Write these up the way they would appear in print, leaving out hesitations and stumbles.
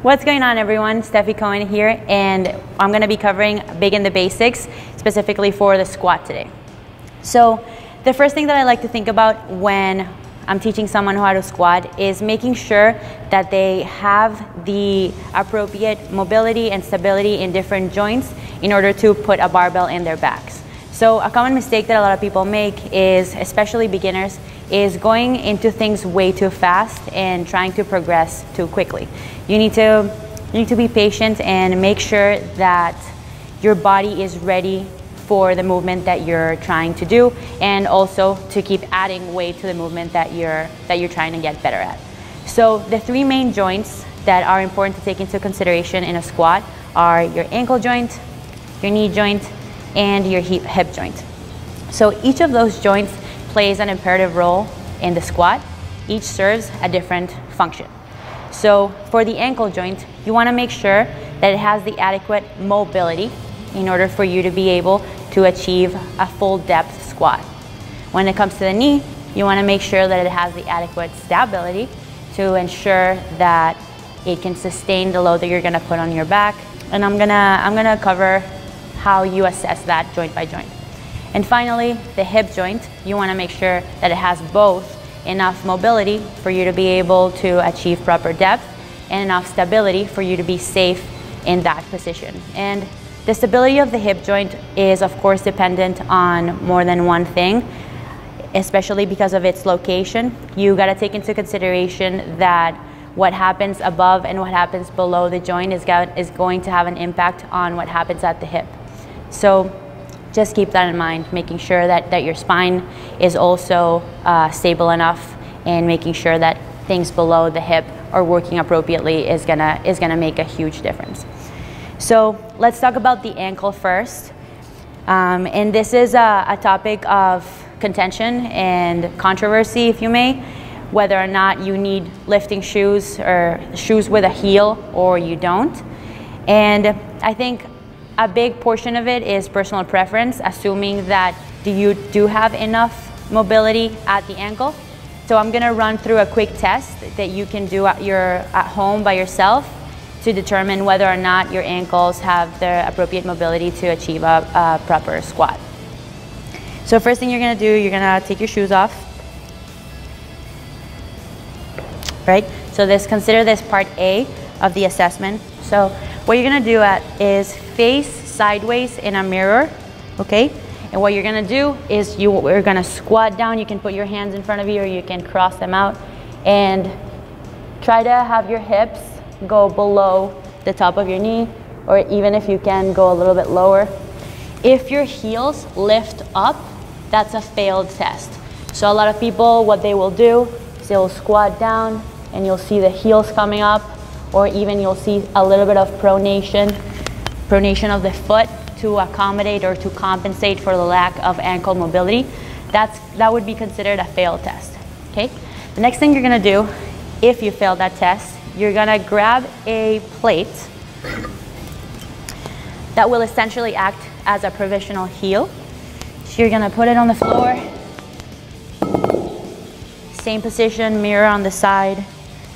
What's going on, everyone? Stefi Cohen here, and I'm going to be covering Big in the Basics, specifically for the squat today. So the first thing that I like to think about when I'm teaching someone how to squat is making sure that they have the appropriate mobility and stability in different joints in order to put a barbell in their backs. So a common mistake that a lot of people make is, especially beginners, is going into things way too fast and trying to progress too quickly. You need to be patient and make sure that your body is ready for the movement that you're trying to do, and also to keep adding weight to the movement that you're trying to get better at. So the three main joints that are important to take into consideration in a squat are your ankle joint, your knee joint, and your hip joint. So each of those joints plays an imperative role in the squat. Each serves a different function. So for the ankle joint, you want to make sure that it has the adequate mobility in order for you to be able to achieve a full depth squat. When it comes to the knee, you want to make sure that it has the adequate stability to ensure that it can sustain the load that you're going to put on your back. And I'm gonna cover how you assess that joint by joint. And finally, the hip joint, you want to make sure that it has both enough mobility for you to be able to achieve proper depth and enough stability for you to be safe in that position. And the stability of the hip joint is, of course, dependent on more than one thing, especially because of its location. You got to take into consideration that what happens above and what happens below the joint is going to have an impact on what happens at the hip. So just keep that in mind, making sure that your spine is also stable enough, and making sure that things below the hip are working appropriately is gonna make a huge difference. So let's talk about the ankle first. And this is a topic of contention and controversy, if you may, whether or not you need lifting shoes or shoes with a heel or you don't. And I think a big portion of it is personal preference, assuming that you do have enough mobility at the ankle. So I'm gonna run through a quick test that you can do at home by yourself to determine whether or not your ankles have the appropriate mobility to achieve a proper squat. So first thing you're gonna do, you're gonna take your shoes off, right? So consider this part A of the assessment. So what you're gonna do is face sideways in a mirror, okay? And what you're gonna do is we're gonna squat down. You can put your hands in front of you, or you can cross them out, and try to have your hips go below the top of your knee, or even if you can, go a little bit lower. If your heels lift up, that's a failed test. So a lot of people, what they will do is they will squat down and you'll see the heels coming up, or even you'll see a little bit of pronation of the foot to accommodate or to compensate for the lack of ankle mobility. That would be considered a failed test, okay? The next thing you're gonna do, if you fail that test, you're gonna grab a plate that will essentially act as a provisional heel. So you're gonna put it on the floor, same position, mirror on the side.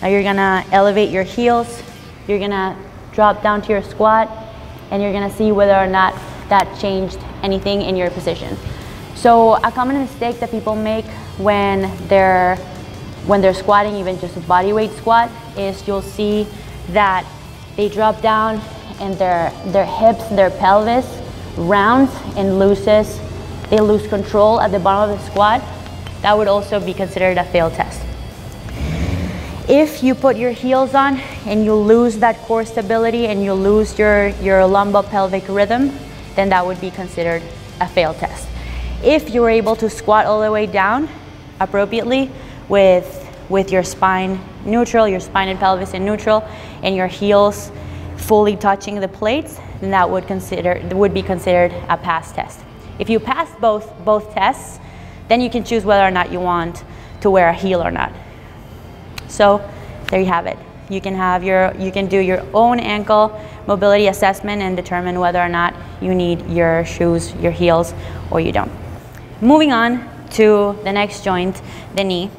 Now you're gonna elevate your heels, you're gonna drop down to your squat, and you're gonna see whether or not that changed anything in your position. So a common mistake that people make when they're squatting, even just a bodyweight squat, is you'll see that they drop down and their hips, their pelvis rounds and loses. They lose control at the bottom of the squat. That would also be considered a failed test. If you put your heels on and you lose that core stability and you lose your lumbopelvic rhythm, then that would be considered a failed test. If you were able to squat all the way down appropriately with your spine neutral, your spine and pelvis in neutral, and your heels fully touching the plates, then that would be considered a pass test. If you pass both tests, then you can choose whether or not you want to wear a heel or not. So there you have it. You can do your own ankle mobility assessment and determine whether or not you need your shoes, your heels, or you don't. Moving on to the next joint, the knee.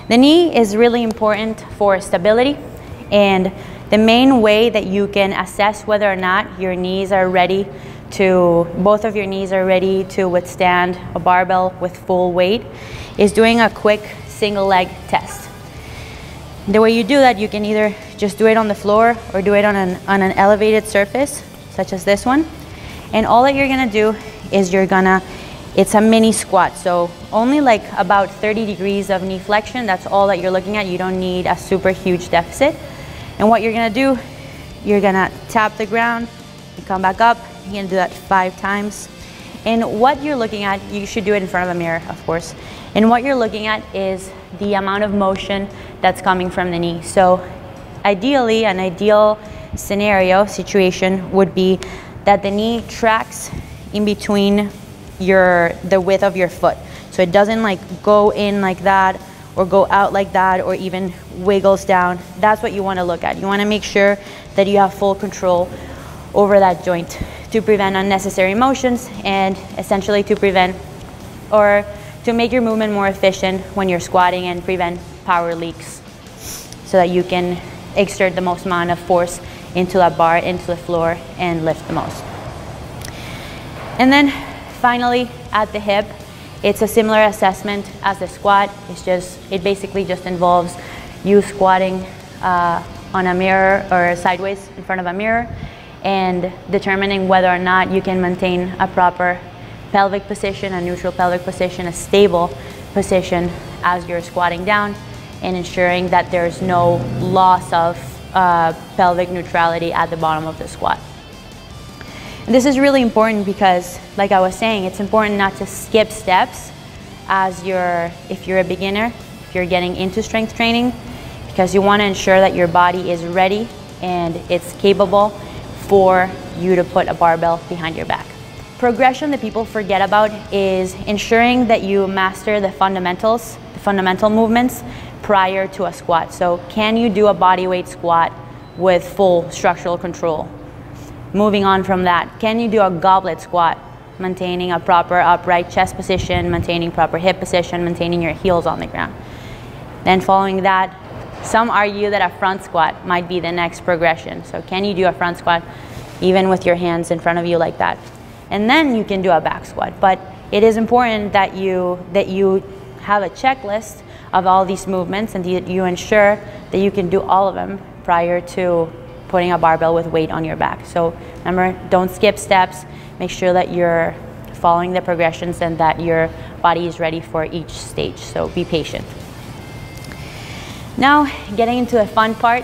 The knee is really important for stability, and The main way that you can assess whether or not your knees are ready to, both of your knees are ready to withstand a barbell with full weight, is doing a quick single leg test. The way you do that, you can either just do it on the floor or do it on an elevated surface, such as this one. And all that you're gonna do is it's a mini squat. So only like about 30 degrees of knee flexion, that's all that you're looking at. You don't need a super huge deficit. And what you're gonna do, you're gonna tap the ground, you come back up, you're gonna do that 5 times. And what you're looking at, you should do it in front of a mirror, of course. And what you're looking at is the amount of motion that's coming from the knee. So ideally, an ideal situation would be that the knee tracks in between the width of your foot. So it doesn't like go in like that or go out like that or even wiggles down. That's what you want to look at. You want to make sure that you have full control over that joint to prevent unnecessary motions and essentially to prevent or to make your movement more efficient when you're squatting and prevent power leaks so that you can exert the most amount of force into that bar, into the floor, and lift the most. And then finally at the hip, it's a similar assessment as the squat. It basically just involves you squatting on a mirror or sideways in front of a mirror and determining whether or not you can maintain a proper pelvic position, a neutral pelvic position, a stable position as you're squatting down, and ensuring that there's no loss of pelvic neutrality at the bottom of the squat. And this is really important because, like I was saying, it's important not to skip steps if you're a beginner, if you're getting into strength training, because you want to ensure that your body is ready and it's capable for you to put a barbell behind your back. Progression that people forget about is ensuring that you master the fundamentals, the fundamental movements prior to a squat. So can you do a bodyweight squat with full structural control? Moving on from that, can you do a goblet squat, maintaining a proper upright chest position, maintaining proper hip position, maintaining your heels on the ground? Then following that, some argue that a front squat might be the next progression. So can you do a front squat even with your hands in front of you like that? And then you can do a back squat. But it is important that you have a checklist of all these movements and that you ensure that you can do all of them prior to putting a barbell with weight on your back. So remember, don't skip steps. Make sure that you're following the progressions and that your body is ready for each stage. So be patient. Now, getting into the fun part.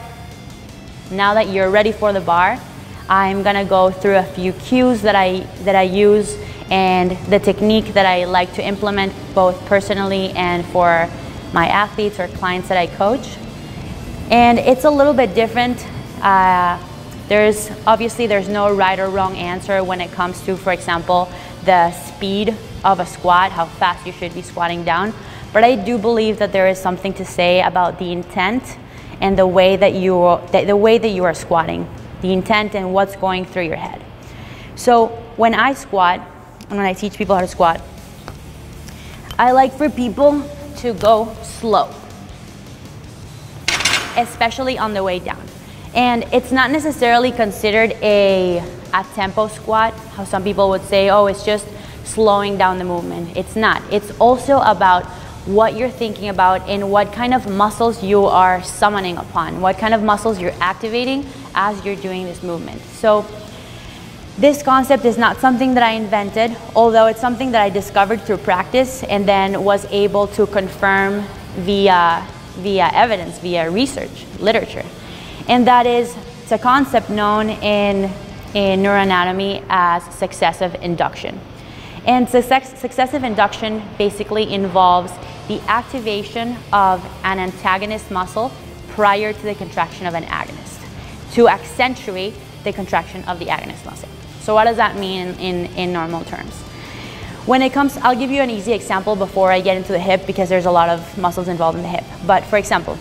Now that you're ready for the bar, I'm gonna go through a few cues that I use and the technique that I like to implement both personally and for my athletes or clients that I coach. And it's a little bit different. There's no right or wrong answer when it comes to, for example, the speed of a squat, how fast you should be squatting down. But I do believe that there is something to say about the intent and the way that you are squatting, the intent and what's going through your head. So when I squat, and when I teach people how to squat, I like for people to go slow, especially on the way down. And it's not necessarily considered a tempo squat, how some people would say, oh, it's just slowing down the movement. It's not. It's also about what you're thinking about and what kind of muscles you are summoning upon, what kind of muscles you're activating as you're doing this movement. So this concept is not something that I invented, although it's something that I discovered through practice and then was able to confirm via evidence, via research, literature. And that is, it's a concept known in neuroanatomy as successive induction. And successive induction basically involves the activation of an antagonist muscle prior to the contraction of an agonist to accentuate the contraction of the agonist muscle. So what does that mean in normal terms? When it comes, I'll give you an easy example before I get into the hip because there's a lot of muscles involved in the hip. But for example,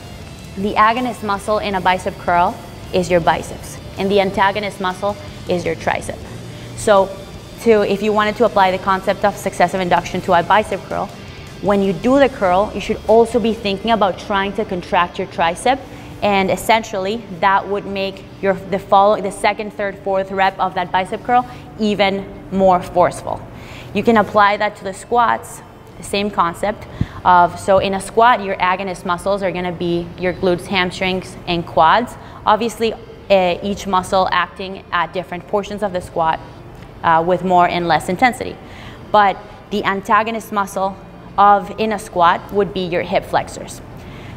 the agonist muscle in a bicep curl is your biceps, and the antagonist muscle is your tricep. So if you wanted to apply the concept of successive induction to a bicep curl, when you do the curl, you should also be thinking about trying to contract your tricep And essentially that would make the second, third, fourth rep of that bicep curl even more forceful. You can apply that to the squats, the same concept of, so in a squat, your agonist muscles are gonna be your glutes, hamstrings, and quads. Obviously, each muscle acting at different portions of the squat with more and less intensity. But the antagonist muscle in a squat would be your hip flexors.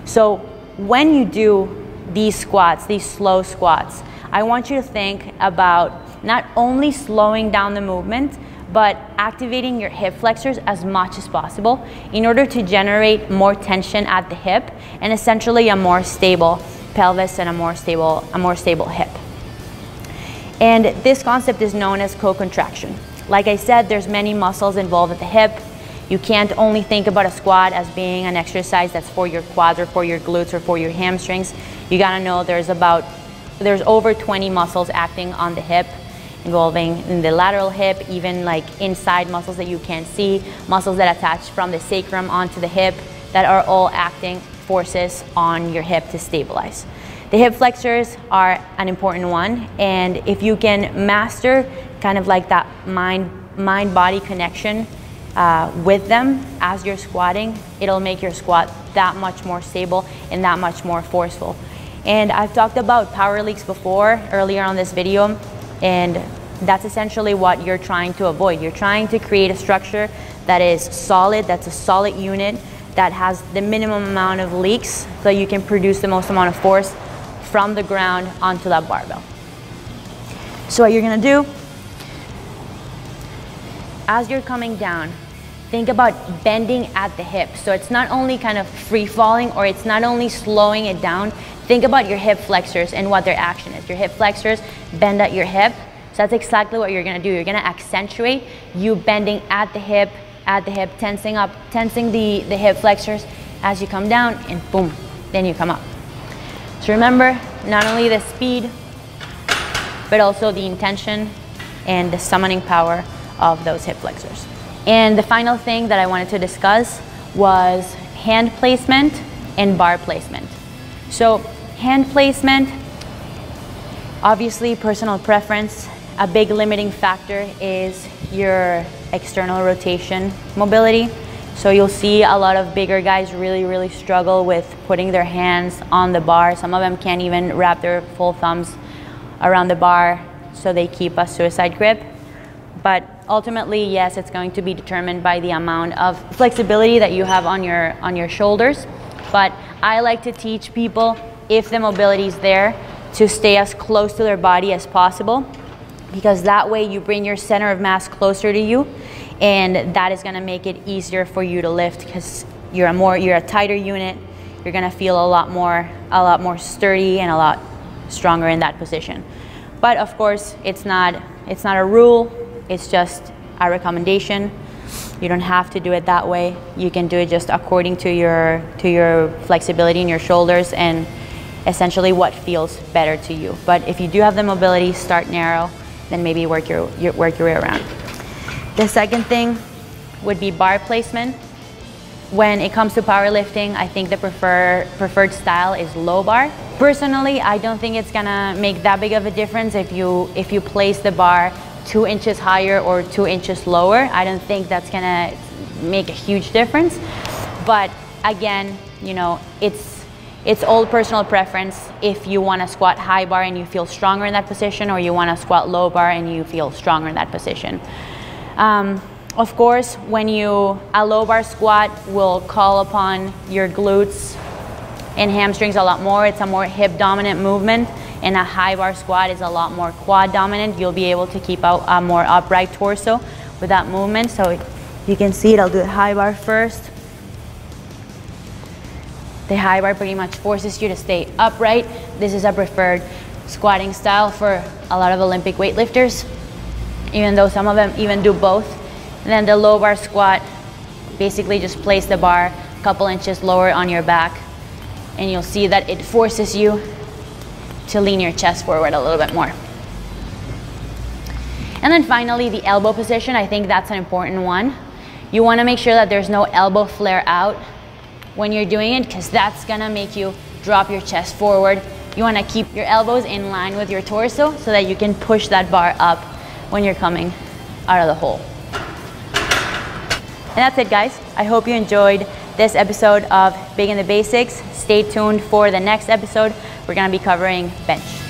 So when you do these squats, these slow squats, I want you to think about not only slowing down the movement, but activating your hip flexors as much as possible in order to generate more tension at the hip and essentially a more stable pelvis and a more stable hip. And this concept is known as co-contraction. Like I said, there's many muscles involved at the hip. You can't only think about a squat as being an exercise that's for your quads or for your glutes or for your hamstrings. You gotta know there's over 20 muscles acting on the hip, involving in the lateral hip, even like inside muscles that you can't see, muscles that attach from the sacrum onto the hip that are all acting forces on your hip to stabilize. The hip flexors are an important one, and if you can master kind of like that mind-body connection with them as you're squatting, it'll make your squat that much more stable and that much more forceful. And I've talked about power leaks before, earlier on this video, and that's essentially what you're trying to avoid. You're trying to create a structure that is solid, that's a solid unit, that has the minimum amount of leaks so you can produce the most amount of force from the ground onto that barbell. So what you're gonna do, as you're coming down, think about bending at the hip. So it's not only kind of free falling, or it's not only slowing it down. Think about your hip flexors and what their action is. Your hip flexors bend at your hip. So that's exactly what you're gonna do. You're gonna accentuate you bending at the hip, tensing the hip flexors as you come down, and boom, then you come up. So remember, not only the speed, but also the intention and the summoning power of those hip flexors. And the final thing that I wanted to discuss was hand placement and bar placement. So hand placement, obviously personal preference. A big limiting factor is your external rotation mobility. So you'll see a lot of bigger guys really struggle with putting their hands on the bar. Some of them can't even wrap their full thumbs around the bar, so they keep a suicide grip. But ultimately, yes, it's going to be determined by the amount of flexibility that you have on your shoulders. But I like to teach people, if the mobility is there, to stay as close to their body as possible, because that way you bring your center of mass closer to you, and that is gonna make it easier for you to lift, because you're a tighter unit. You're gonna feel a lot more sturdy and a lot stronger in that position. But of course, it's not a rule, it's just a recommendation. You don't have to do it that way. You can do it just according to your flexibility in your shoulders and essentially what feels better to you. But if you do have the mobility, start narrow, then maybe work your way around. The second thing would be bar placement. When it comes to powerlifting, I think the preferred style is low bar. Personally, I don't think it's gonna make that big of a difference if you place the bar 2 inches higher or 2 inches lower. I don't think that's gonna make a huge difference. But again, you know, it's all personal preference. If you want to squat high bar and you feel stronger in that position, or you want to squat low bar and you feel stronger in that position. Of course, a low bar squat will call upon your glutes and hamstrings a lot more. It's a more hip dominant movement, and a high bar squat is a lot more quad dominant. You'll be able to keep a more upright torso with that movement. So you can see it, I'll do it high bar first. The high bar pretty much forces you to stay upright. This is a preferred squatting style for a lot of Olympic weightlifters, even though some of them even do both. And then the low bar squat, basically just place the bar a couple inches lower on your back, and you'll see that it forces you to lean your chest forward a little bit more. And then finally, the elbow position. I think that's an important one. You want to make sure that there's no elbow flare out when you're doing it, because that's gonna make you drop your chest forward. You wanna keep your elbows in line with your torso so that you can push that bar up when you're coming out of the hole. And that's it, guys. I hope you enjoyed this episode of Big in the Basics. Stay tuned for the next episode. We're gonna be covering bench.